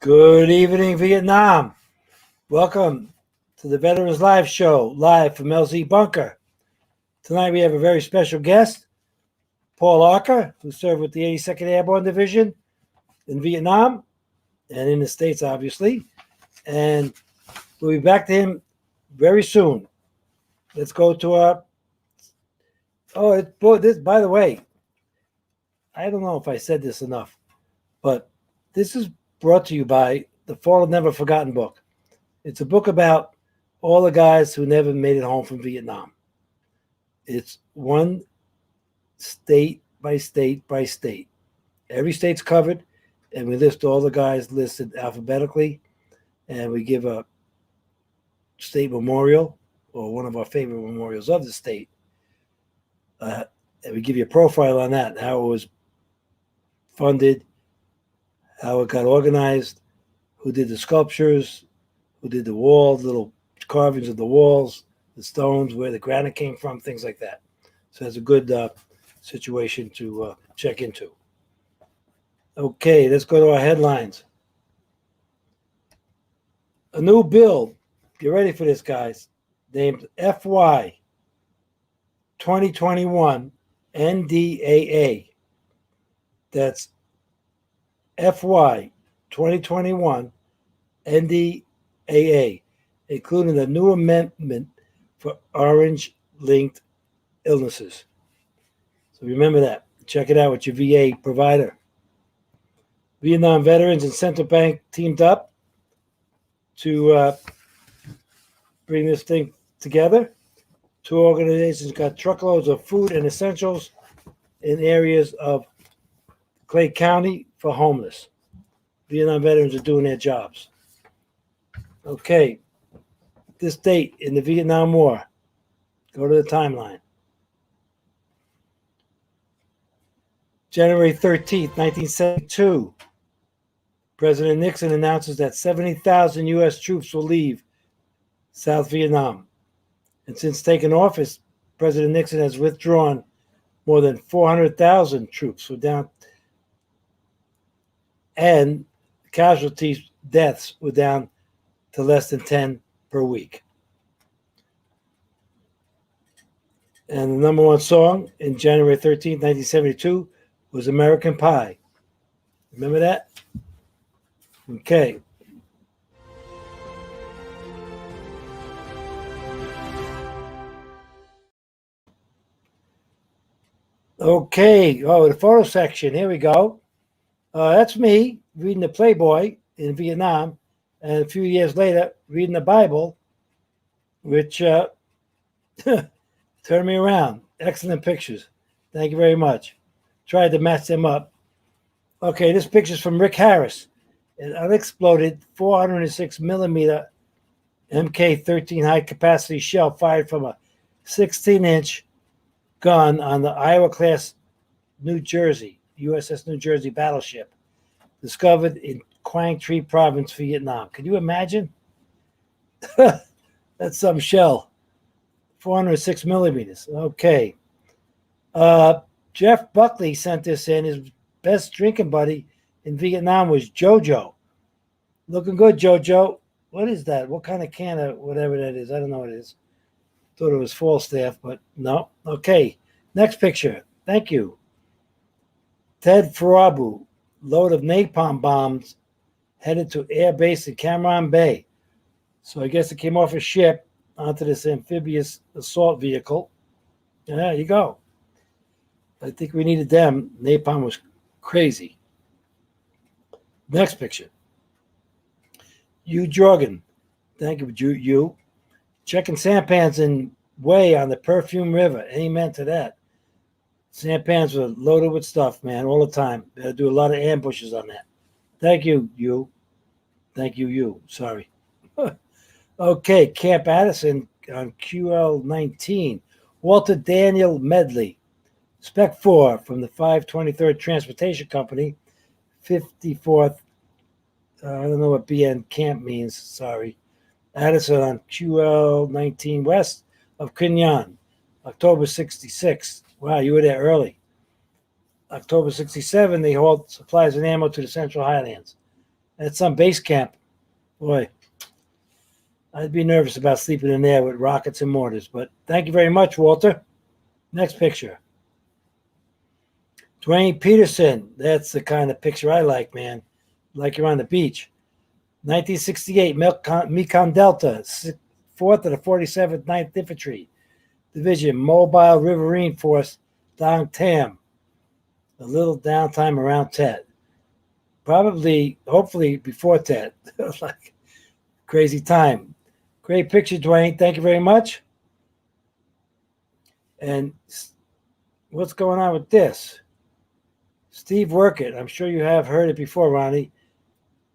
Good evening, Vietnam. Welcome to the Veterans Live Show, live from LZ Bunker. Tonight we have a very special guest, Paul Arca, who served with the 82nd Airborne Division in Vietnam and in the States, obviously. And we'll be back to him very soon. Let's go to our. This, by the way, I don't know if I said this enough, but this is brought to you by the Fallen Never Forgotten book. It's a book about all the guys who never made it home from Vietnam. It's one state by state by state. Every state's covered, and we list all the guys listed alphabetically, and we give a state memorial or one of our favorite memorials of the state. And we give you a profile on that, how it was funded, how it got organized, who did the sculptures, who did the walls, little carvings of the walls, the stones, where the granite came from, things like that. So it's a good situation to check into. Okay, let's go to our headlines. A new bill, get ready for this, guys, named FY 2021 NDAA. That's FY 2021 NDAA, including the new amendment for orange-linked illnesses. So remember that. Check it out with your VA provider. Vietnam veterans and Central Bank teamed up to bring this thing together. Two organizations got truckloads of food and essentials in areas of Clay County for homeless. Vietnam veterans are doing their jobs. Okay, this date in the Vietnam War. Go to the timeline. January 13th, 1972. President Nixon announces that 70,000 U.S. troops will leave South Vietnam. And since taking office, President Nixon has withdrawn more than 400,000 troops. We're down, and casualties, deaths were down to less than 10 per week. And the number one song in January 13th, 1972 was American Pie. Remember that? Okay. Okay. Oh, the photo section. Here we go. That's me reading the Playboy in Vietnam, and a few years later reading the Bible, which turned me around. Excellent pictures. Thank you very much. Tried to match them up. Okay, this picture's from Rick Harris. An unexploded 406 millimeter MK-13 high-capacity shell fired from a 16-inch gun on the Iowa-class New Jersey, USS New Jersey battleship, discovered in Quang Tri Province, Vietnam. Can you imagine? That's some shell. 406 millimeters. Okay. Jeff Buckley sent this in. His best drinking buddy in Vietnam was JoJo. Looking good, JoJo. What is that? What kind of can of whatever that is? I don't know what it is. Thought it was Falstaff, but no. Okay. Next picture. Thank you. Ted Farabu, load of napalm bombs headed to air base in Cam Bay. So I guess it came off a ship onto this amphibious assault vehicle. And there you go. I think we needed them. Napalm was crazy. Next picture. Hugh Jorgen. Thank you, you. Checking sampans in Way on the Perfume River. Amen to that. Sampans were loaded with stuff, man, all the time. They had to do a lot of ambushes on that. Thank you, you. Thank you, you. Sorry. Okay, Camp Addison on QL-19. Walter Daniel Medley. Spec 4 from the 523rd Transportation Company. 54th. I don't know what BN Camp means. Sorry. Addison on QL-19 west of Quinh Nhan. October 66. Wow, you were there early. October 67, they hauled supplies and ammo to the Central Highlands. at some base camp. Boy, I'd be nervous about sleeping in there with rockets and mortars. But thank you very much, Walter. Next picture. Dwayne Peterson. That's the kind of picture I like, man. Like you're on the beach. 1968, Mekong Delta, 4th of the 47th 9th Infantry Division, Mobile Riverine Force, Dong Tam. A little downtime around Tet. Probably, hopefully, before Tet. Like, crazy time. Great picture, Dwayne. Thank you very much. And what's going on with this? Steve Workett. I'm sure you have heard it before, Ronnie.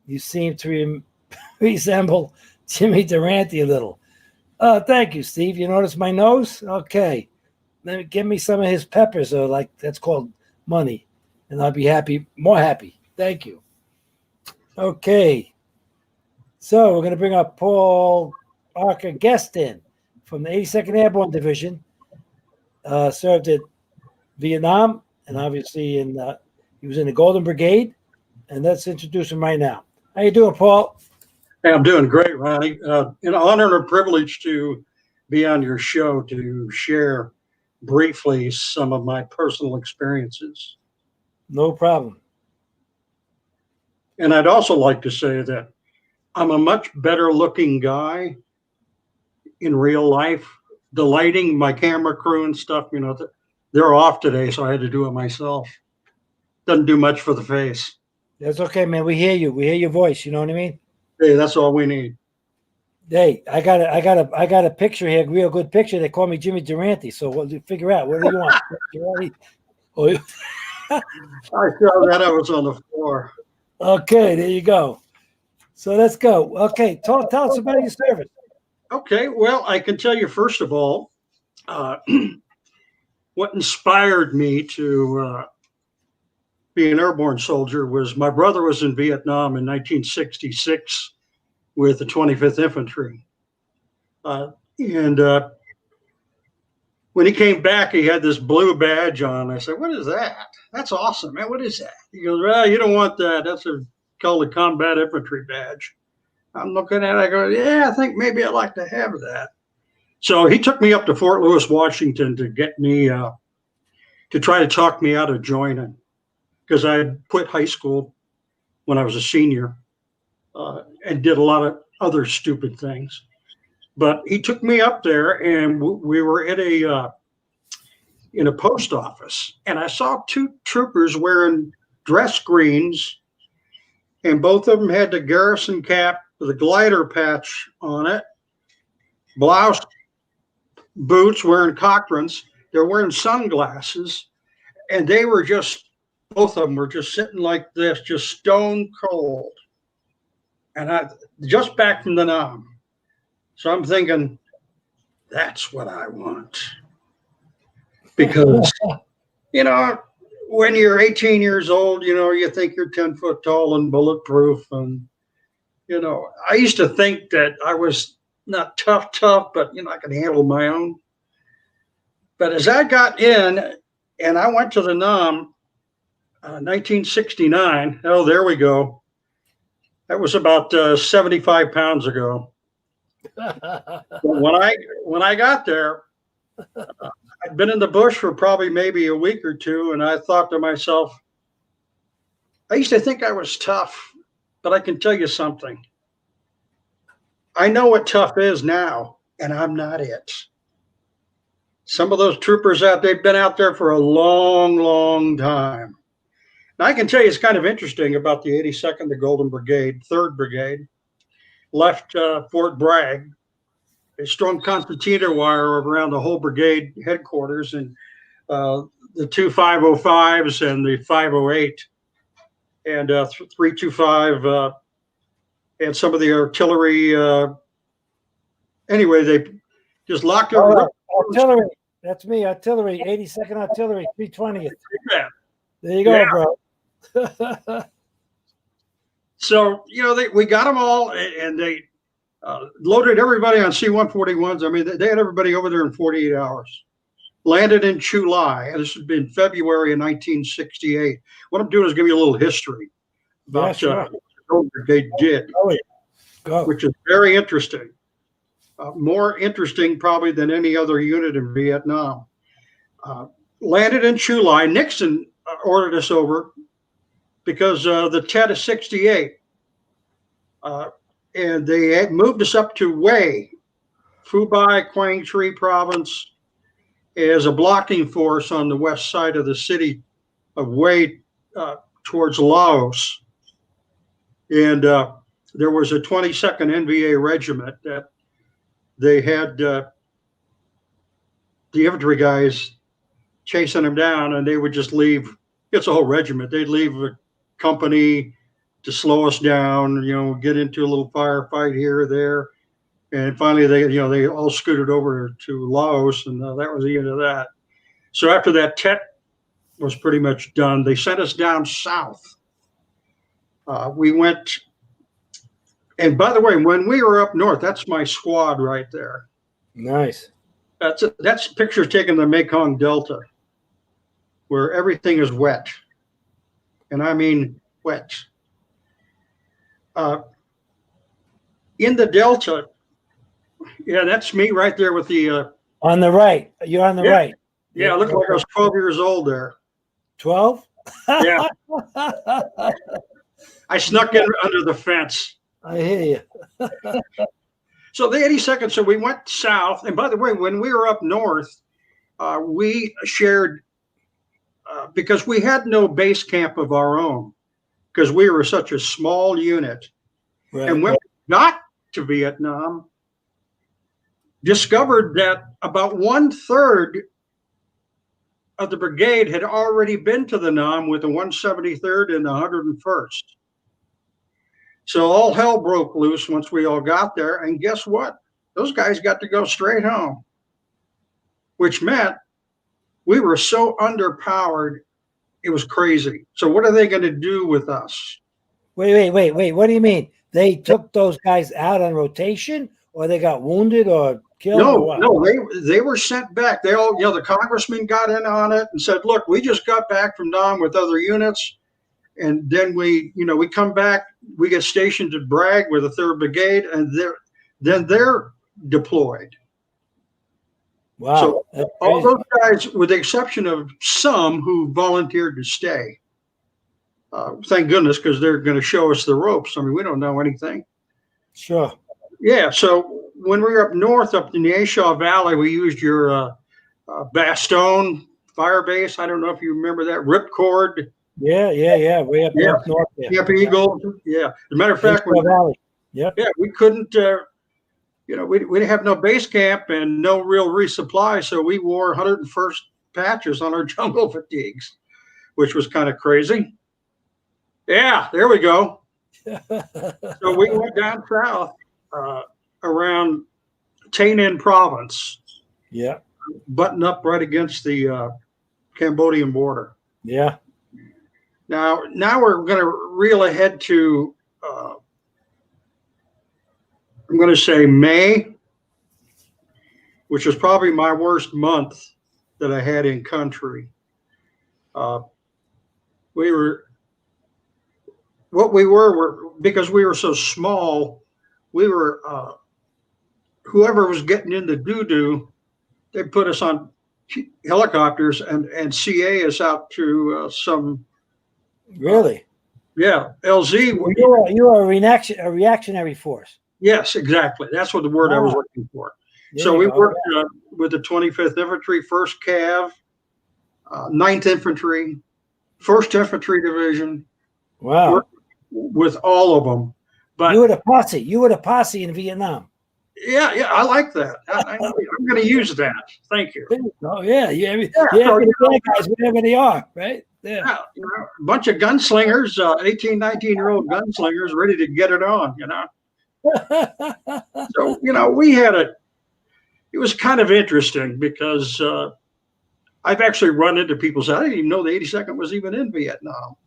You seem to resemble Jimmy Durante a little. Oh, thank you, Steve. You notice my nose? Okay. Let me give me some of his peppers, or like that's called money, and I'll be happy, more happy. Thank you. Okay. So we're going to bring up Paul Arca Guestin from the 82nd Airborne Division. Served at Vietnam, and obviously he was in the Golden Brigade. And let's introduce him right now. How you doing, Paul? Hey, I'm doing great, Ronnie. An honor and a privilege to be on your show to share briefly some of my personal experiences. No problem. And I'd also like to say that I'm a much better looking guy in real life. The lighting, my camera crew and stuff, you know, they're off today, so I had to do it myself. Doesn't do much for the face. That's okay, man. We hear you. We hear your voice. You know what I mean? Hey, that's all we need. Hey, I got a picture here, real good picture. They call me Jimmy Durante. So we'll figure out what do you want? I saw that I was on the floor. Okay, there you go. So let's go. Okay, tell us about your service. Okay, well, I can tell you first of all, what inspired me to be an airborne soldier was my brother was in Vietnam in 1966 with the 25th Infantry. And when he came back, he had this blue badge on. I said, "What is that? That's awesome, man. What is that?" He goes, "Well, you don't want that. That's called a combat infantry badge." I'm looking at it. I go, "Yeah, I think maybe I'd like to have that." So he took me up to Fort Lewis, Washington to get me, to try to talk me out of joining, because I had quit high school when I was a senior and did a lot of other stupid things. But he took me up there, and we were at in a post office, and I saw two troopers wearing dress greens, and both of them had the garrison cap with a glider patch on it, blouse, boots, wearing Cochranes. They're wearing sunglasses, and they were just, both of them were just sitting like this, just stone cold. And I just back from the Nam. So I'm thinking, that's what I want. Because, you know, when you're 18 years old, you know, you think you're 10 foot tall and bulletproof. And, you know, I used to think that I was not tough, but, you know, I could handle my own. But as I got in and I went to the Nam, 1969, oh, there we go. That was about 75 pounds ago. When I got there, I'd been in the bush for probably maybe a week or two, and I thought to myself, I used to think I was tough, but I can tell you something. I know what tough is now, and I'm not it. Some of those troopers they've been out there for a long, long time. Now, I can tell you it's kind of interesting about the 82nd, the Golden Brigade, 3rd Brigade, left Fort Bragg. They strung concertina wire around the whole brigade headquarters, and the two 505s and the 508 and 325 and some of the artillery. Anyway, they just locked over. Artillery. That's me, artillery, 82nd Artillery, 320th. Yeah. There you go, yeah. Bro. So, you know, we got them all, and they loaded everybody on C-141s. I mean, they had everybody over there in 48 hours. Landed in Chulai, and this has been February of 1968. What I'm doing is giving you a little history about old brigade did, Oh yeah. Go. which is very interesting. More interesting probably than any other unit in Vietnam. Landed in Chu Lai. Nixon ordered us over because the Tet is 68. And they had moved us up to Hue, Phu-Bai, Quang Tri province, as a blocking force on the west side of the city of Hue towards Laos. And there was a 22nd NVA regiment that they had the infantry guys chasing them down, and they would just leave. It's a whole regiment. They'd leave a company to slow us down, get into a little firefight here or there. And finally, they all scooted over to Laos, and that was the end of that. So after that, Tet was pretty much done. They sent us down south. We went, and by the way, when we were up north, that's my squad right there. Nice. That's pictures taken in the Mekong Delta, where everything is wet, and I mean wet. In the Delta, yeah, that's me right there with the. On the right. You're on the right. Yeah, I looked like I was 12 years old there. 12? Yeah. I snuck in under the fence. I hear you. So the 82nd, so we went south. And by the way, when we were up north, we shared, because we had no base camp of our own, because we were such a small unit. Right. And when we got to Vietnam, discovered that about 1/3 of the brigade had already been to the Nam with the 173rd and the 101st. So all hell broke loose once we all got there. And guess what? Those guys got to go straight home, which meant we were so underpowered, it was crazy. So what are they going to do with us? Wait. What do you mean? They took those guys out on rotation, or they got wounded or killed? No, they were sent back. They all, the congressman got in on it and said, look, we just got back from Nam with other units. And then we come back, we get stationed at Bragg with the 3rd Brigade, and they're deployed. Wow. So all those guys, with the exception of some who volunteered to stay, thank goodness, because they're going to show us the ropes. I mean, we don't know anything. Sure. Yeah. So when we were up north, up in the A Shaw Valley, we used your Bastogne fire base. I don't know if you remember that. Ripcord. Yeah. Way up north there. Camp Eagle. Yeah. As a matter of fact, we couldn't, we didn't have no base camp and no real resupply. So we wore 101st patches on our jungle fatigues, which was kind of crazy. Yeah, there we go. So we went down south around Tay Ninh province. Yeah. Button up right against the Cambodian border. Yeah. Now we're going to reel ahead to, I'm going to say May, which is probably my worst month that I had in country. Because we were so small, we were, whoever was getting into doo-doo, they put us on helicopters and CA us out to some. Really? Yeah, LZ. You were a reactionary force. Yes, exactly. That's what the word I was looking for. So we worked with the 25th Infantry, 1st Cav, 9th Infantry, 1st Infantry Division. Wow. With all of them. But you were the posse in Vietnam. Yeah, I like that. I'm going to use that. Thank you. Oh yeah, guys, whatever they are, right? Yeah. A bunch of gunslingers, 18, 19-year-old gunslingers ready to get it on, So, we had it was kind of interesting because I've actually run into people who say, I didn't even know the 82nd was even in Vietnam.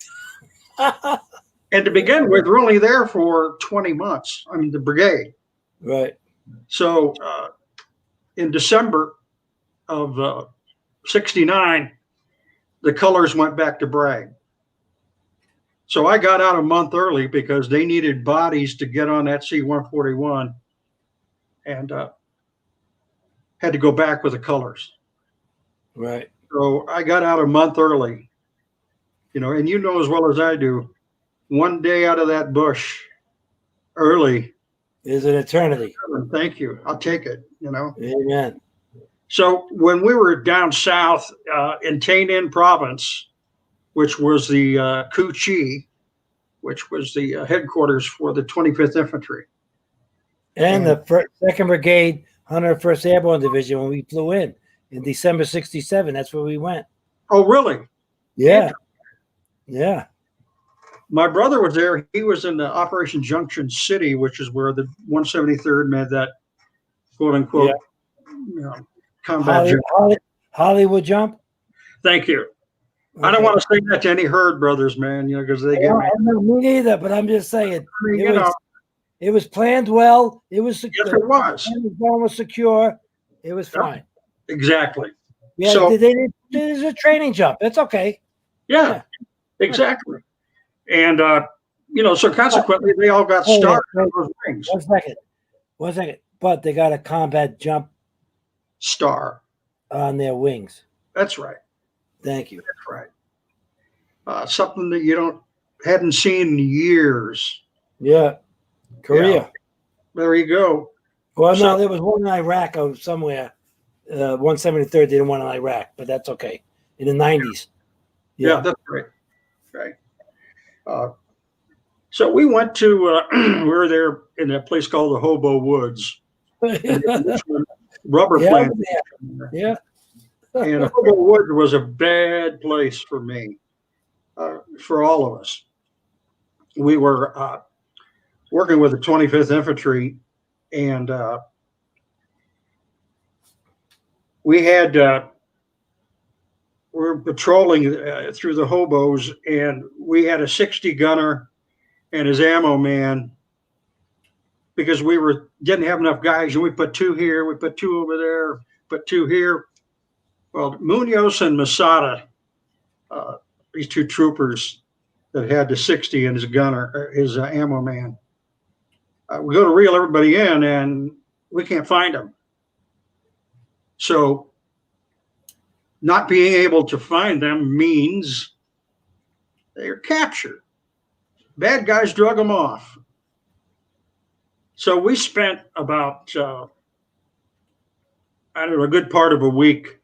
And to begin with, we're only there for 20 months. I mean, the brigade. Right. So in December of 69, the colors went back to Bragg. So I got out a month early because they needed bodies to get on that C-141, and had to go back with the colors. Right. So I got out a month early, and you know as well as I do, one day out of that bush early Is an eternity. thank you. I'll take it, Amen. So when we were down south in Tainan province, which was the Cu Chi, which was the headquarters for the 25th Infantry. And the 2nd Brigade, 101st Airborne Division, when we flew in December 67, that's where we went. Oh, really? Yeah. Yeah. My brother was there. He was in the Operation Junction City, which is where the 173rd made that quote unquote combat jump. Hollywood jump. Thank you. Okay. I don't want to say that to any herd brothers, man, because they get me. Me neither, but I'm just saying it was planned well. It was secure. Yes, it was. The zone was secure. It was fine. Exactly. Yeah, so there's a training jump. That's okay. Yeah. Exactly. And so consequently, they all got started on those wings. 1 second. But they got a combat jump star on their wings. That's right. Thank you. That's right. Something that you hadn't seen in years. Yeah. Korea. Yeah. There you go. Well, no, there was one in Iraq or somewhere. 173rd didn't want in Iraq, but that's okay. In the 90s. Yeah, that's right. Right. So we went to, we were there in a place called the Hobo Woods. Rubber plant. Yeah. And Hobo Woods was a bad place for me, for all of us. We were working with the 25th Infantry, and we were patrolling through the hobos, and we had a 60 gunner and his ammo man, because we didn't have enough guys, and we put 2 here, we put 2 over there, put 2 here. Well, Munoz and Masada, these 2 troopers that had the 60 and his gunner, his ammo man, we go to reel everybody in, and we can't find them. So not being able to find them means they're captured. Bad guys drug them off. So we spent about, a good part of a week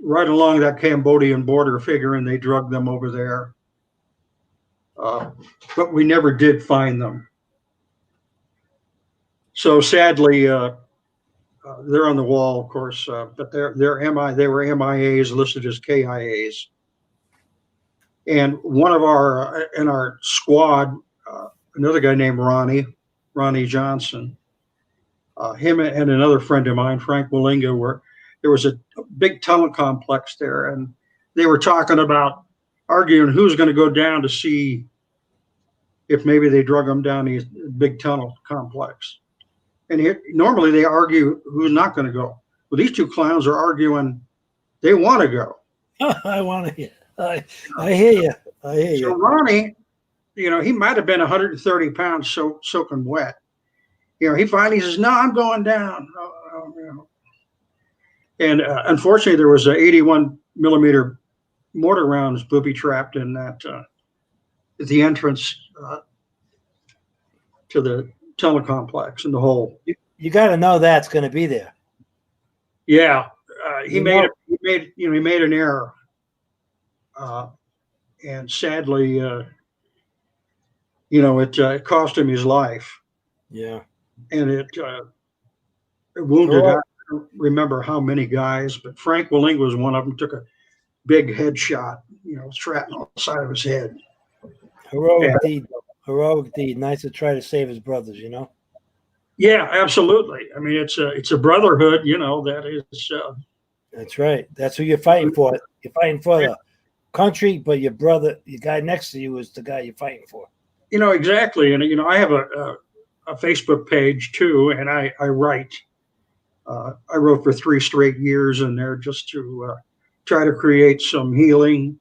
right along that Cambodian border, figuring they drugged them over there. But we never did find them. So sadly, they're on the wall, of course, but they were MIAs listed as KIAs. And one of in our squad, another guy named Ronnie Johnson, him and another friend of mine, Frank Willinga, there was a big tunnel complex there, and they were talking about arguing who's going to go down to see if maybe they drug them down the big tunnel complex. And normally they argue who's not going to go. Well, these 2 clowns are arguing they want to go. I want to hear. I hear you. I hear you. So Ronnie, he might have been 130 pounds soaking wet. He finally says, "No, I'm going down." And unfortunately, there was an 81 millimeter mortar rounds booby trapped in that at the entrance to the tunnel complex in the hole. You got to know that's going to be there. Yeah, he made an error, and sadly, it cost him his life. Yeah, and it wounded. I don't remember how many guys, but Frank Willing was one of them. Took a big headshot, shrapnel on the side of his head. Heroic deed. Nice to try to save his brothers, Yeah, absolutely. I mean, it's a brotherhood, that is. That's right. That's who you're fighting for. You're fighting for the country, but your guy next to you is the guy you're fighting for. Exactly. And, I have a Facebook page too, and I write. I wrote for 3 straight years in there just to try to create some healing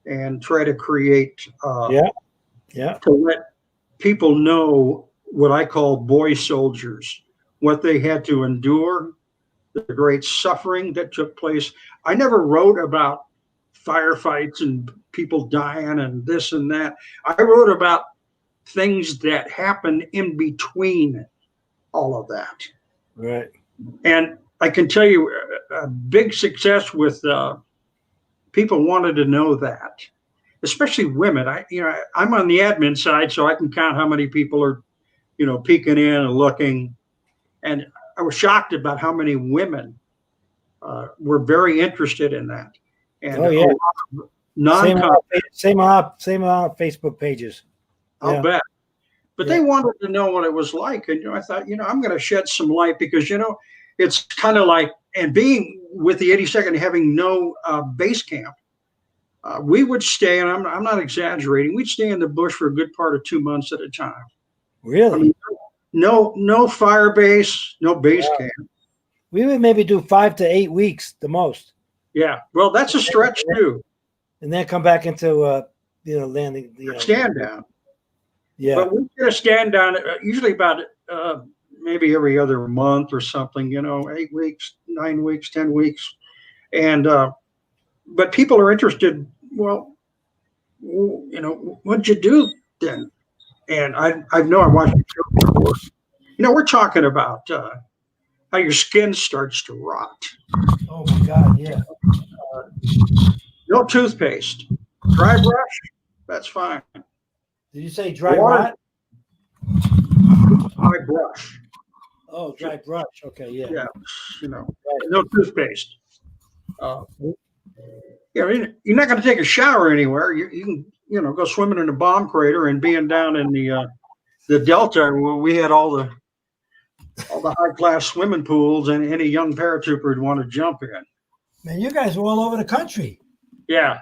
and try to create, Yeah. Yeah. to let people know what I call boy soldiers, what they had to endure, the great suffering that took place. I never wrote about firefights and people dying and this and that. I wrote about things that happened in between all of that. Right. And I can tell you a big success with people wanted to know that, especially women. I'm on the admin side, so I can count how many people are, peeking in and looking. And I was shocked about how many women were very interested in that. And Oh yeah. Same on Facebook pages. I'll Yeah. bet. But they wanted to know what it was like. And I thought, I'm going to shed some light because, it's kind of like, and being with the 82nd, having no base camp, we would stay, and I'm not exaggerating, we'd stay in the bush for a good part of 2 months at a time. Really? I mean, no fire base, no base camp. We would maybe do 5 to 8 weeks the most. Yeah. Well, that's a stretch too. And then come back into, landing. Stand down. Yeah. But we did a stand down usually about maybe every other month or something, 8 weeks, 9 weeks, 10 weeks. And, but people are interested. Well, what'd you do then? And I know I watched the show before. We're talking about how your skin starts to rot. Oh my God, yeah. No toothpaste. Dry brush, that's fine. Did you say dry rot? Dry brush. Oh, dry brush. Okay, yeah. Yeah, no toothpaste. You're not going to take a shower anywhere. You can, go swimming in a bomb crater, and being down in the Delta where we had all the high class swimming pools, and any young paratrooper would want to jump in. Man, you guys were all over the country. Yeah,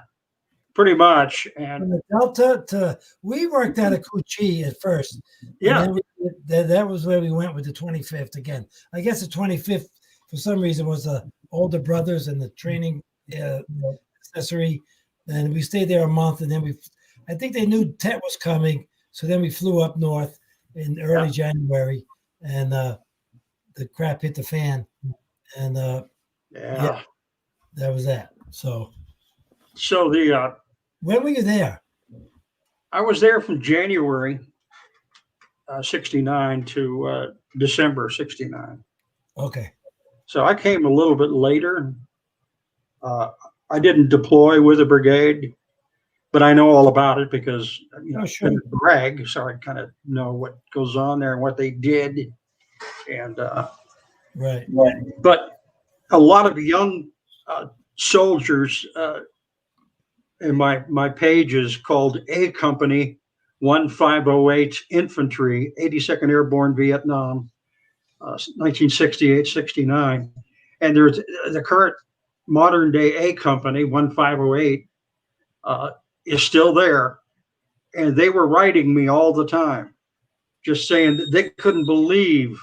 pretty much. And from the Delta we worked out of Cucci at first. Yeah. That was where we went with the 25th again. I guess the 25th, for some reason, was the older brothers and the training accessory. And we stayed there a month, and then I think they knew Tet was coming. So then we flew up north in early January, and the crap hit the fan. And that was that. So when were you there? I was there from January 69 to December 69. Okay. So I came a little bit later. I didn't deploy with a brigade, but I know all about it because I couldn't brag, so I kind of know what goes on there and what they did. And right. But a lot of young soldiers, and my page is called A Company 1508 Infantry, 82nd Airborne, Vietnam, 1968-69. And there's the current modern day A Company 1508 is still there. And they were writing me all the time, just saying that they couldn't believe,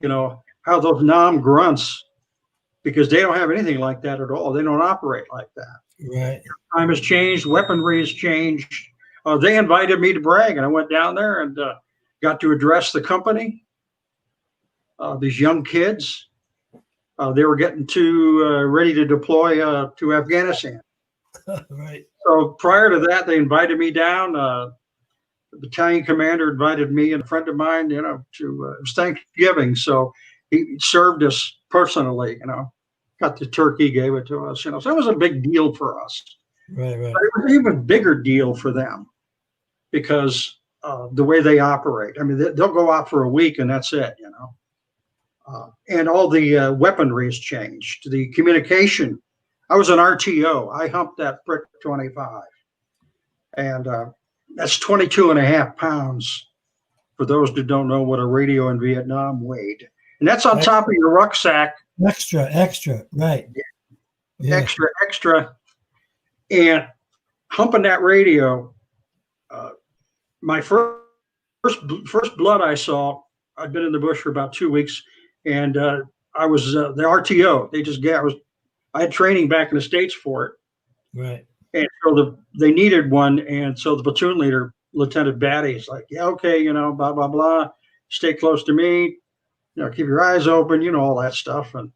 how those Nam grunts, because they don't have anything like that at all. They don't operate like that. Right. Time has changed. Weaponry has changed. They invited me to brag, and I went down there and got to address the company. These young kids, they were getting ready to deploy to Afghanistan. Right. So prior to that, they invited me down. The battalion commander invited me and a friend of mine, to it was Thanksgiving. So he served us personally, got the turkey, gave it to us, so it was a big deal for us. Right. But it was an even bigger deal for them because the way they operate. I mean, they'll go out for a week and that's it, and all the weaponry has changed. The communication. I was an RTO. I humped that brick 25. And that's 22 and a half pounds for those who don't know what a radio in Vietnam weighed. And that's on top of your rucksack. Extra, right. Yeah. Extra. And humping that radio, my first blood I saw, I'd been in the bush for about 2 weeks, and I was the RTO. They just I had training back in the States for it. Right. And so they needed one, and so the platoon leader, Lieutenant Batty, is like, yeah, okay, you know, blah blah blah, stay close to me, you know, keep your eyes open, you know, all that stuff. And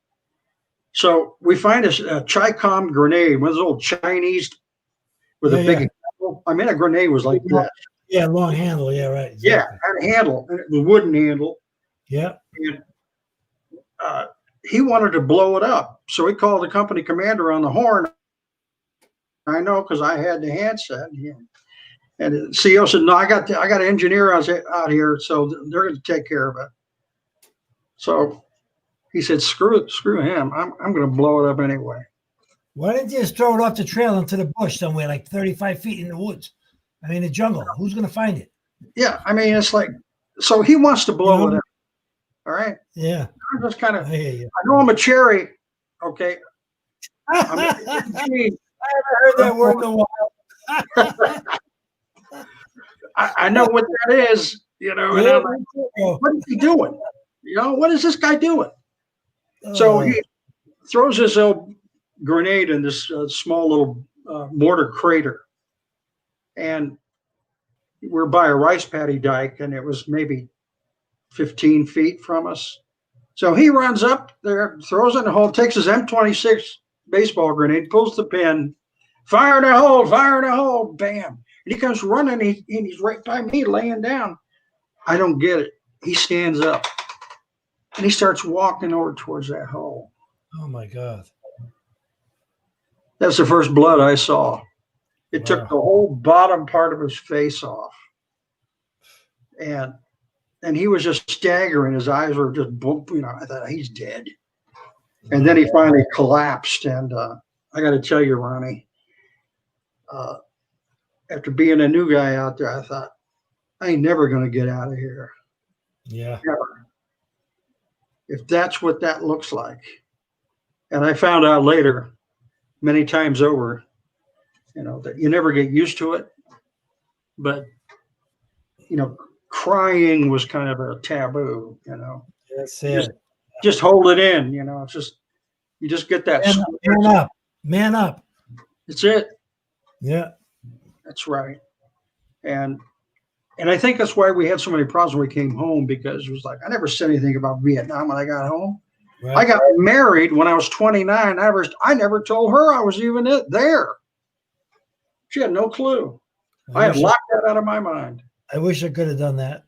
so we find a Chi-Com grenade, one of those old Chinese with a Yeah, big yeah. handle. I mean, a grenade was like this. Yeah, long handle. Yeah, right. Yeah, Exactly. had a handle, and it was a wooden handle. Yeah. And he wanted to blow it up, so he called the company commander on the horn. I know because I had the handset. And the CEO said, "No, I got an engineer out here, so they're going to take care of it." So he said, "Screw him. I'm going to blow it up anyway." Why didn't you just throw it off the trail into the bush somewhere, like 35 feet in the woods? I mean, the jungle. Who's going to find it? Yeah, I mean, it's like, so he wants to blow it up. All right. Yeah. I'm just kind of. I hear you. I know I'm a cherry. Okay. I haven't heard that word in a while. I know what that is, you know, and I'm like, what is he doing? You know, what is this guy doing? So he throws his old grenade in this small little mortar crater. And we're by a rice paddy dike, and it was maybe 15 feet from us. So he runs up there, throws it in the hole, takes his M26 baseball grenade, pulls the pin, fire in the hole, bam. And he comes running, and he's right by me laying down. I don't get it. He stands up, and he starts walking over towards that hole. Oh, my God. That's the first blood I saw. It took the whole bottom part of his face off. And he was just staggering. His eyes were just, you know, I thought, he's dead. And then he finally collapsed. And I got to tell you, Ronnie, after being a new guy out there, I thought, I ain't never going to get out of here. Yeah. Never. If that's what that looks like. And I found out later, many times over, you know, that you never get used to it. But, you know, crying was kind of a taboo, you know. That's it. Just hold it in, you know. It's just, you just get that. Man up. That's it. Yeah. That's right. And I think that's why we had so many problems when we came home, because it was like, I never said anything about Vietnam when I got home. Right. I got married when I was 29. I never told her I was even there. She had no clue. I had locked that out of my mind. I wish I could have done that.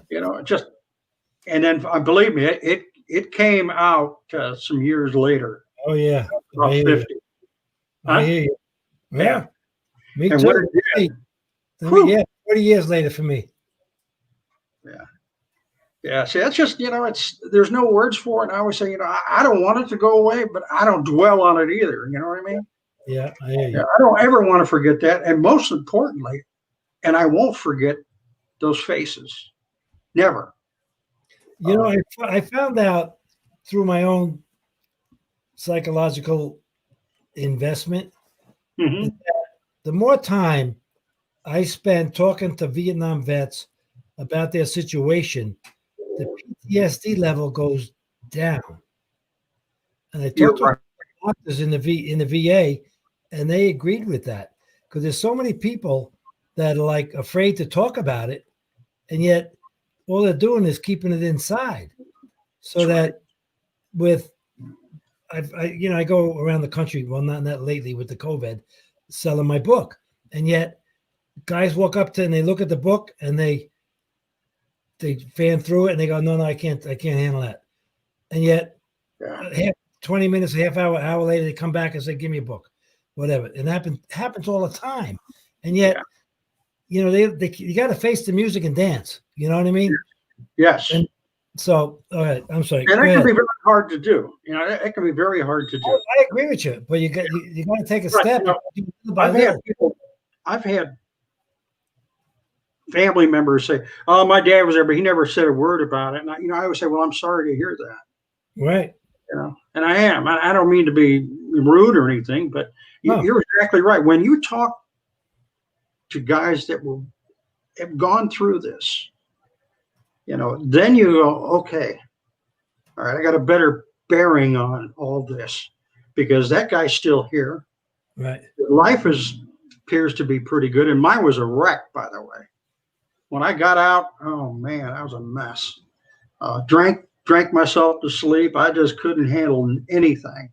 You know, just, and then believe me, it came out some years later. Oh yeah, about 50. I hear you. Yeah, me and too. 40 years later for me. Yeah. Yeah. See, that's just, you know, there's no words for it. And I always say, you know, I don't want it to go away, but I don't dwell on it either. You know what I mean? Yeah, I hear you. I don't ever want to forget that. And most importantly, and I won't forget those faces. Never. You know, I found out through my own psychological investment that the more time I spend talking to Vietnam vets about their situation, the PTSD level goes down. And I talked to doctors in the VA, and they agreed with that, because there's so many people that are like afraid to talk about it, and yet all they're doing is keeping it inside. So that I go around the country, well, not lately with the COVID, selling my book, and yet guys walk up to and they look at the book and they fan through it and they go, no, I can't handle that. And yet 20 minutes, a half hour later, they come back and say, give me a book, whatever. And happens all the time. And yet, you know, you got to face the music and dance. You know what I mean? Yes. And so, all right, I'm sorry. And that can be very hard to do. You know, it can be very hard to do. I agree with you, but you got to take a step. You know, I've had family members say, "Oh, my dad was there, but he never said a word about it." And I always say, "Well, I'm sorry to hear that." Right. You know, and I am. I don't mean to be rude or anything, but you're exactly right. When you talk to guys that have gone through this, you know, then you go, okay, all right, I got a better bearing on all this, because that guy's still here. Right. Life appears to be pretty good, and mine was a wreck, by the way. When I got out, oh man, I was a mess. Drank myself to sleep. I just couldn't handle anything.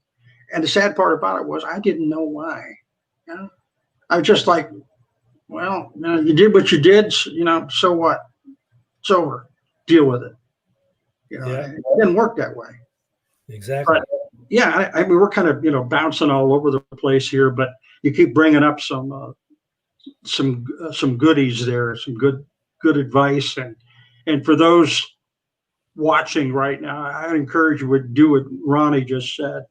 And the sad part about it was I didn't know why. You know, I was just like, well, you did what you did. So what? It's over. Deal with it. Yeah. It didn't work that way. Exactly. But yeah, I mean, we're kind of bouncing all over the place here, but you keep bringing up some goodies there, some good advice, and for those watching right now, I encourage you to do what Ronnie just said.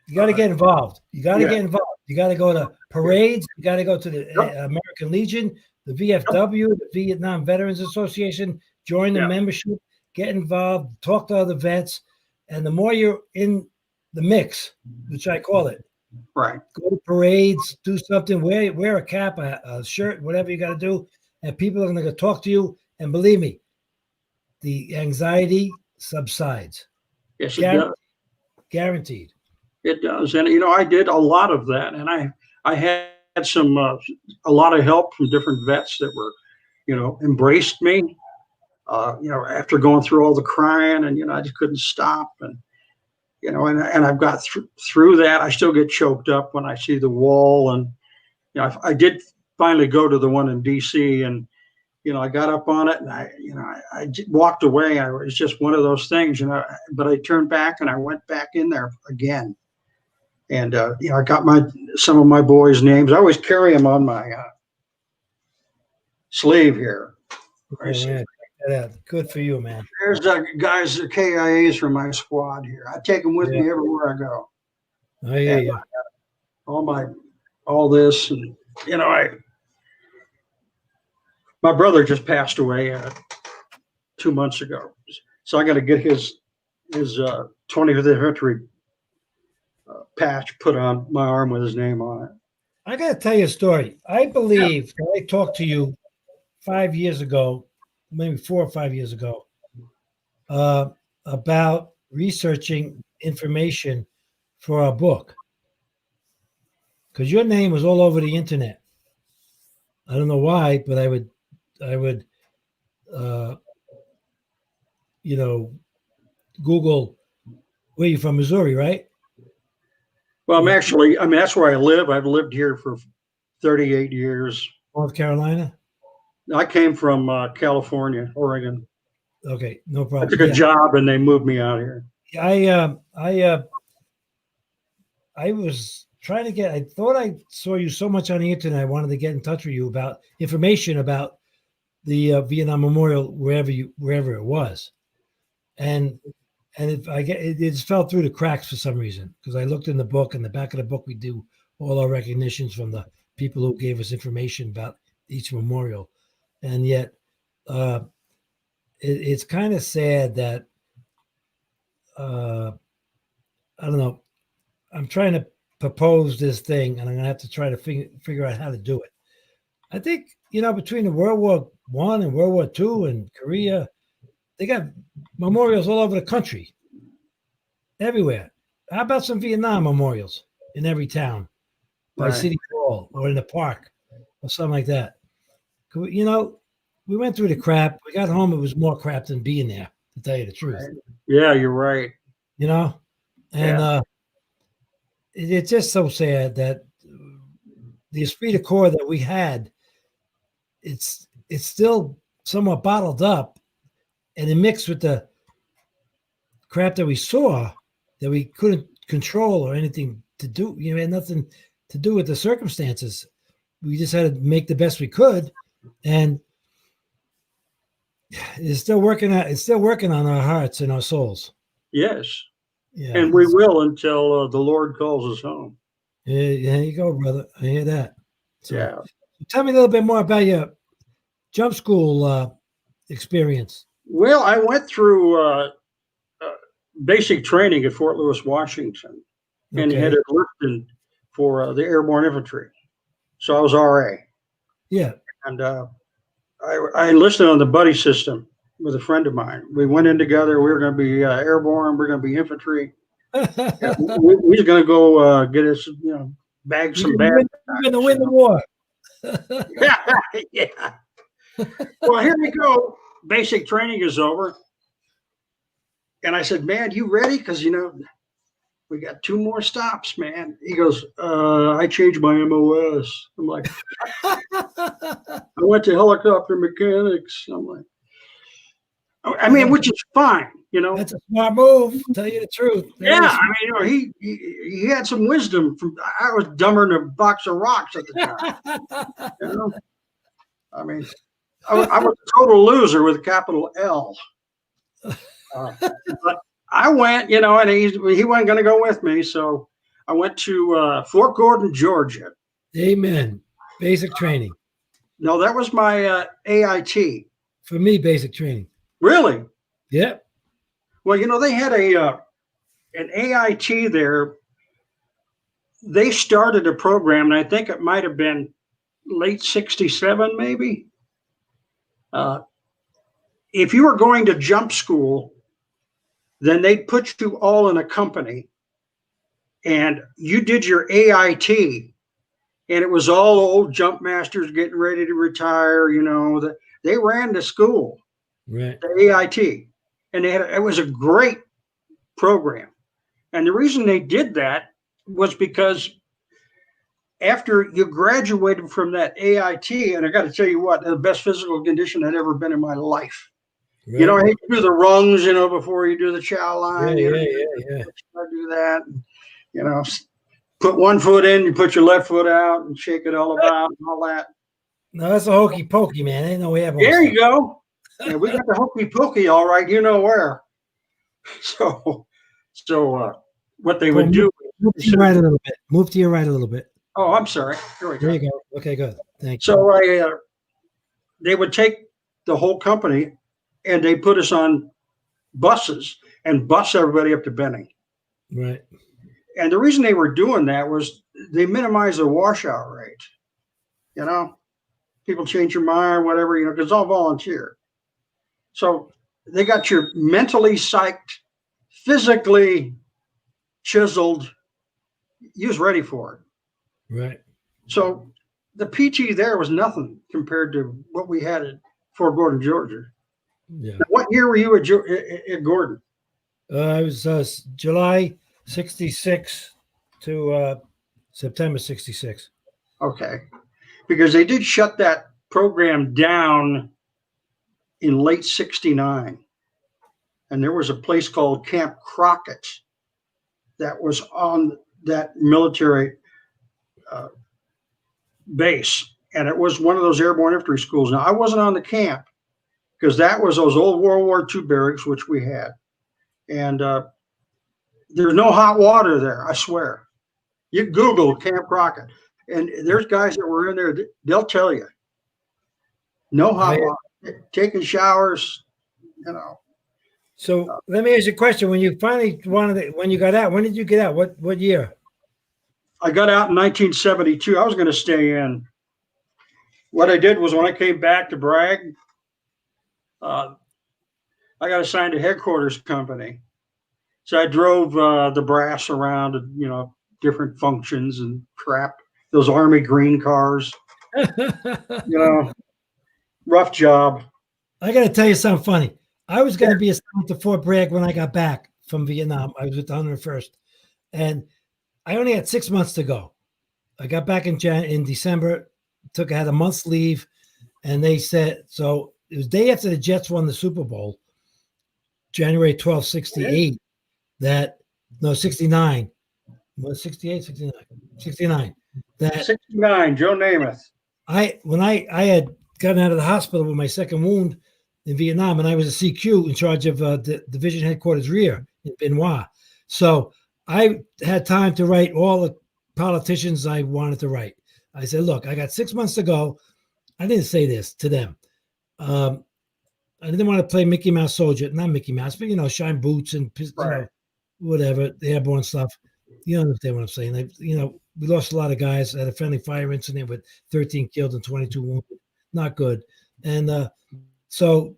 You got to get involved. You got to get involved. You got to go to parades. You got to go to the American Legion, the VFW, the Vietnam Veterans Association. Join the membership. Get involved. Talk to other vets. And the more you're in the mix, which I call it, right? Go to parades. Do something. Wear a cap, a shirt, whatever you got to do. And people are going to talk to you. And believe me, the anxiety subsides. Yes, it does. Guaranteed. It does. And, I did a lot of that. And I had a lot of help from different vets that were, embraced me, after going through all the crying and, I just couldn't stop. And, and I've got through that. I still get choked up when I see the wall. And, I did finally go to the one in DC, and, I got up on it and I walked away. It was just one of those things, but I turned back and I went back in there again. And, I got some of my boys' names. I always carry them on my sleeve here. Yeah, good for you, man. There's guys, the KIAs from my squad here. I take them with me everywhere I go. Oh, yeah. All this. And, my brother just passed away 2 months ago. So I got to get his 20th anniversary patch put on my arm with his name on it. I got to tell you a story. I believe that I talked to you 5 years ago, maybe 4 or 5 years ago, about researching information for a book, because your name was all over the internet. I don't know why, but I would, Google. Where you from? Missouri, right? Well, that's where I live. I've lived here for 38 years. North Carolina? I came from California, Oregon. Okay, no problem. I took a job and they moved me out here. I was trying to I thought I saw you so much on the internet. I wanted to get in touch with you about information about the Vietnam Memorial, wherever it was. And it just fell through the cracks for some reason, because I looked in the book. In the back of the book, we do all our recognitions from the people who gave us information about each memorial. And yet it's kind of sad that, I don't know, I'm trying to propose this thing, and I'm going to have to try to figure out how to do it. I think, between the World War I and World War II and Korea, they got memorials all over the country, everywhere. How about some Vietnam memorials in every town, by City Hall or in the park or something like that? We went through the crap. We got home. It was more crap than being there, to tell you the truth. Right. Yeah, you're right. And it's just so sad that the esprit de corps that we had, it's still somewhat bottled up, and it mixed with the crap that we saw that we couldn't control or anything to do. It had nothing to do with the circumstances. We just had to make the best we could, and it's still working on our hearts and our souls. Yes. Yeah. And we will until the Lord calls us home. Yeah, there you go, brother. I hear that. So, tell me a little bit more about your jump school experience. Well, I went through basic training at Fort Lewis, Washington, and headed lifting for the Airborne Infantry. So I was RA. Yeah. And I enlisted on the buddy system with a friend of mine. We went in together. We were going to be airborne. We're going to be infantry. We were going to go get us, bag You're some gonna bad win, you're gonna win the war. yeah, yeah. Well, here we go. Basic training is over. And I said, man, you ready? Because, we got 2 more stops, man. He goes, I changed my MOS. I'm like, I went to helicopter mechanics. I'm like, I mean, which is fine. That's a smart move. Tell you the truth. Yeah, I mean, he had some wisdom. I was dumber than a box of rocks at the time. You know, I mean, I was a total loser with a capital L. But I went, and he wasn't going to go with me, so I went to Fort Gordon, Georgia. Amen. Basic training. No, that was my AIT. For me, basic training. Really? Yep. Well, they had an AIT there. They started a program, and I think it might have been late 67, maybe. If you were going to jump school, then they'd put you all in a company, and you did your AIT, and it was all old jump masters getting ready to retire. They ran the school, right? The AIT, and it was a great program. And the reason they did that was because after you graduated from that AIT, and I got to tell you what, the best physical condition I'd ever been in my life. Right. I hate to do the rungs, before you do the chow line. Yeah. I do that. Put one foot in, you put your left foot out, and shake it all about and all that. No, that's a hokey pokey, man. Ain't no Airborne. There you go. Yeah, we got the hokey pokey, all right. You know where. So what they would do. Move to your right a little bit. Move to your right a little bit. Oh, I'm sorry. There you go. Okay, good. Thank you. So they would take the whole company and they put us on buses and bus everybody up to Benning. Right. And the reason they were doing that was they minimized the washout rate. People change your mind, whatever, because it's all volunteer. So they got you mentally psyched, physically chiseled. You was ready for it. Right. So the PT there was nothing compared to what we had at Fort Gordon, Georgia. Yeah. Now, what year were you at Gordon? It was July 66 to September 66. Okay. Because they did shut that program down in late 69. And there was a place called Camp Crockett that was on that military base. And it was one of those airborne infantry schools. Now, I wasn't on the camp because that was those old World War II barracks, which we had. And there's no hot water there, I swear. You Google Camp Crockett, and there's guys that were in there, they'll tell you. No hot water, taking showers, So let me ask you a question. When you finally when you got out, when did you get out? What year? I got out in 1972. I was going to stay in. What I did was when I came back to Bragg, I got assigned to headquarters company. So I drove the brass around, different functions and crap. Those Army green cars, rough job. I got to tell you something funny. I was going to be assigned to Fort Bragg when I got back from Vietnam. I was with the 101st, and I only had 6 months to go. I got back in December. I had a month's leave, and they said so. It was day after the Jets won the Super Bowl, January 12, 68. 69. Was 68, 69? 69. 69, Joe Namath. When I had gotten out of the hospital with my second wound in Vietnam, and I was a CQ in charge of the division headquarters rear in Benoit. So I had time to write all the politicians I wanted to write. I said, look, I got 6 months to go. I didn't say this to them. I didn't want to play Mickey Mouse soldier, not Mickey Mouse, but, shine boots and whatever, the airborne stuff. You understand what I'm saying? We lost a lot of guys. Had a friendly fire incident with 13 killed and 22 wounded. Not good. And so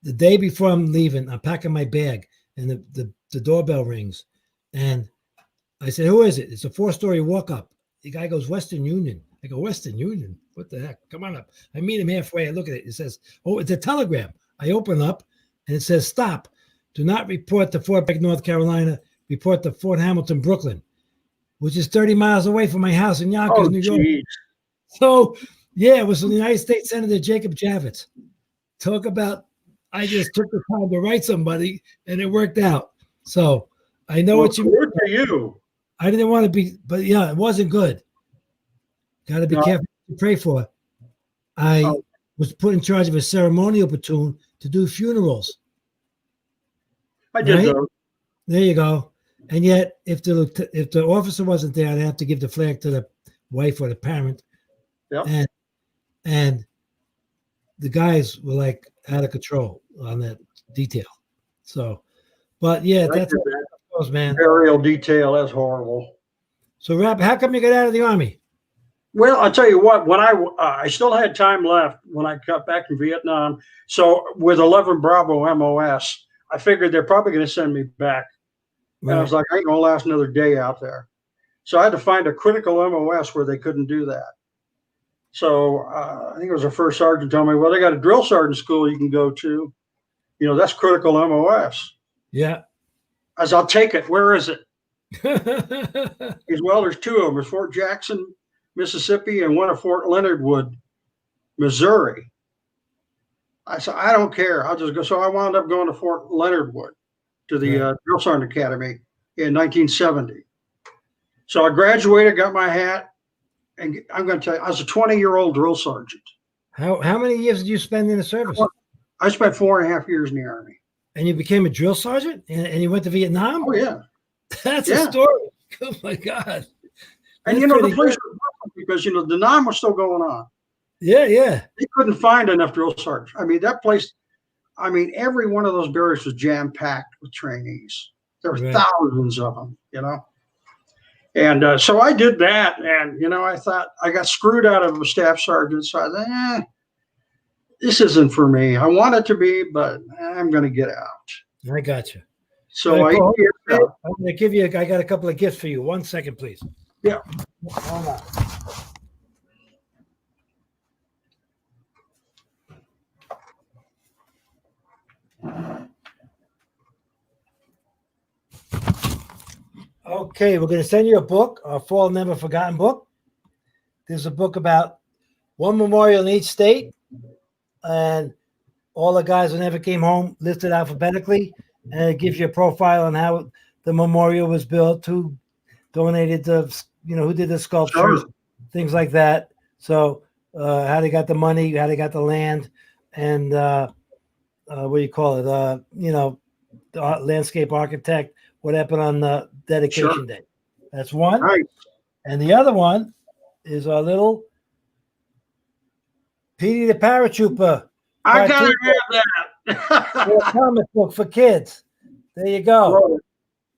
the day before I'm leaving, I'm packing my bag, and the doorbell rings, and I said, who is it? It's a 4-story walk-up. The guy goes, Western Union. I go, Western Union? What the heck? Come on up. I meet him halfway. I look at it. It says, oh, it's a telegram. I open up, and it says, stop. Do not report to Fort Bragg, North Carolina. Report to Fort Hamilton, Brooklyn, which is 30 miles away from my house in Yonkers, New York. Geez. So, yeah, it was the United States Senator Jacob Javits. Talk about, I just took the time to write somebody, and it worked out. So, I know what you mean. Good for you. I didn't want to be, but yeah, it wasn't good. Got to be careful what you pray for. I was put in charge of a ceremonial platoon to do funerals. I did those. There you go. And yet, if the officer wasn't there, I'd have to give the flag to the wife or the parent. Yep. And the guys were like out of control on that detail. So, but yeah, that's what it goes, man. Burial detail, that's horrible. So, Rob, how come you got out of the Army? Well, I'll tell you what, when I still had time left when I got back from Vietnam. So with 11 Bravo MOS, I figured they're probably going to send me back. Right. And I was like, I ain't going to last another day out there. So I had to find a critical MOS where they couldn't do that. So I think it was a first sergeant told me, well, they got a drill sergeant school you can go to. You know, that's critical MOS. Yeah. I said, I'll take it. Where is it? He said, well, there's 2 of them. There's Fort Jackson, Mississippi, and one at Fort Leonard Wood, Missouri. I said, I don't care. I'll just go. So I wound up going to Fort Leonard Wood to the Drill Sergeant Academy in 1970. So I graduated, got my hat, and I'm going to tell you, I was a 20-year-old drill sergeant. How many years did you spend in the service? I spent 4.5 years in the Army. And you became a drill sergeant? And you went to Vietnam? Oh, yeah. That's a story. Oh, my God. And, you know, the place was because, you know, the Nam was still going on. Yeah, yeah. They couldn't find enough drill sergeants. I mean, that place, every one of those barracks was jam-packed with trainees. There were thousands of them, you know. And so I did that. And, you know, I thought I got screwed out of a staff sergeant. So I thought, this isn't for me. I want it to be, but I'm going to get out. I got you. So I'm going to give you, I got a couple of gifts for you. 1 second, please. Yeah. Hold on. Okay, we're going to send you a book, our Fall Never Forgotten book. There's a book about one memorial in each state, and all the guys who never came home listed alphabetically, and it gives you a profile on how the memorial was built, who donated the, you know, who did the sculptures, things like that. So how they got the money, how they got the land, and what do you call it? You know, the landscape architect, what happened on the dedication day. That's one. Right. And the other one is our little Petey the Paratrooper. I gotta have that. Comic book for kids. There you go.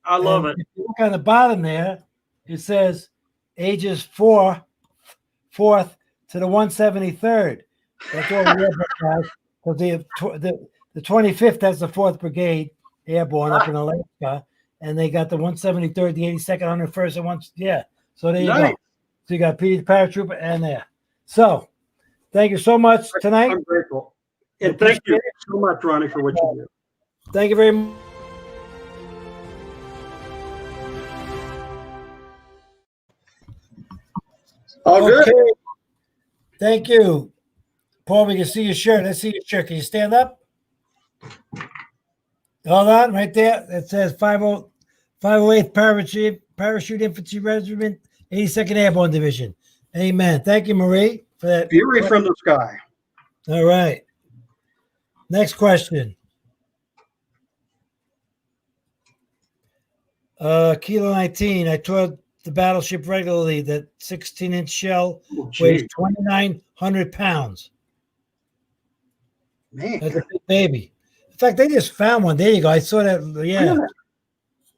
I love it. If you look on the bottom there, it says ages 4th to the 173rd. That's all the Airborne guys. Because the 25th, that's the 4th Brigade Airborne up in Alaska. And they got the 173rd, the 82nd, 101st, and once, So there you go. So you got Petey the Paratrooper and there. So thank you so much tonight. I'm grateful. And thank you so much, Ronnie, for what you do. Thank you very much. All good. Thank you. Paul, we can see your shirt. Let's see your shirt. Can you stand up? Hold on, right there. It says 508th Parachute Infantry Regiment, 82nd Airborne Division. Amen. Thank you, Marie, for that. Fury from the sky. All right. Next question. Kilo 19. I toured the battleship regularly. That 16-inch shell weighs 2,900 pounds. Man. That's a big baby. In fact, they just found one. There you go. I saw that.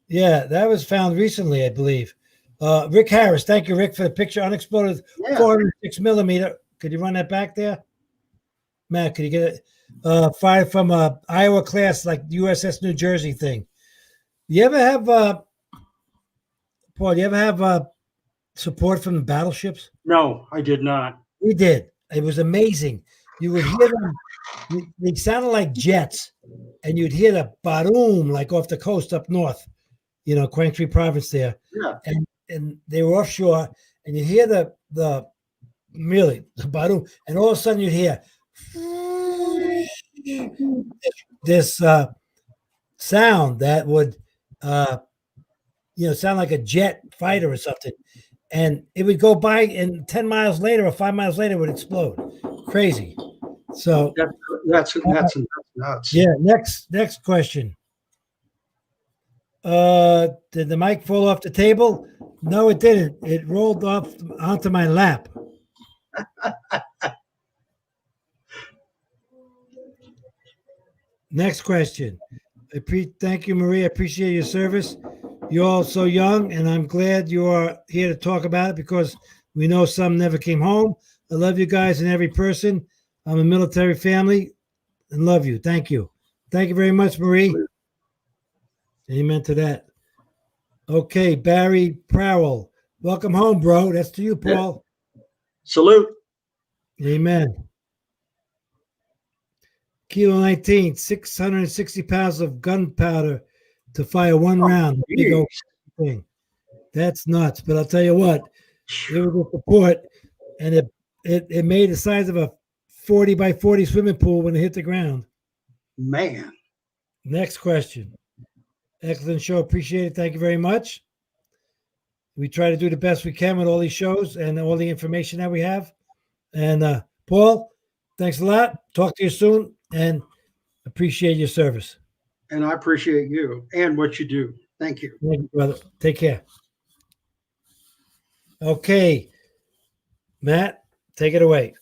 Yeah, that was found recently, I believe. Rick Harris. Thank you, Rick, for the picture. Unexploded 406 millimeter. Could you run that back there? Matt, could you get it? Fired from a Iowa class, like USS New Jersey thing. You ever have Paul, you ever have support from the battleships? No, I did not. We did. It was amazing. You would hear them. They sounded like jets, and you'd hear the boom like off the coast up north. Quang Province there, Yeah. and they were offshore, and you hear the boom, and all of a sudden you'd hear this sound that would sound like a jet fighter or something, and it would go by, and 10 miles later or 5 miles later it would explode. Crazy. So That's nuts. yeah. Next question. Did the mic fall off the table? No, it didn't. It rolled off onto my lap. Next question. Thank you, Marie. I appreciate your service. You're all so young, and I'm glad you are here to talk about it because we know some never came home. I love you guys and every person. I'm a military family and love you. Thank you. Thank you very much, Marie. Amen to that. Okay, Barry Prowell. Welcome home, bro. That's to you, Paul. Salute. Amen. Kilo 19, 660 pounds of gunpowder to fire one round. Big old thing. That's nuts. But I'll tell you what, it was a support, and it made the size of a 40 by 40 swimming pool when it hit the ground. Man. Next question. Excellent show. Appreciate it. Thank you very much. We try to do the best we can with all these shows and all the information that we have. And Paul, thanks a lot. Talk to you soon, and appreciate your service. And I appreciate you and what you do. Thank you. Thank you, brother. Take care. Okay. Matt, take it away.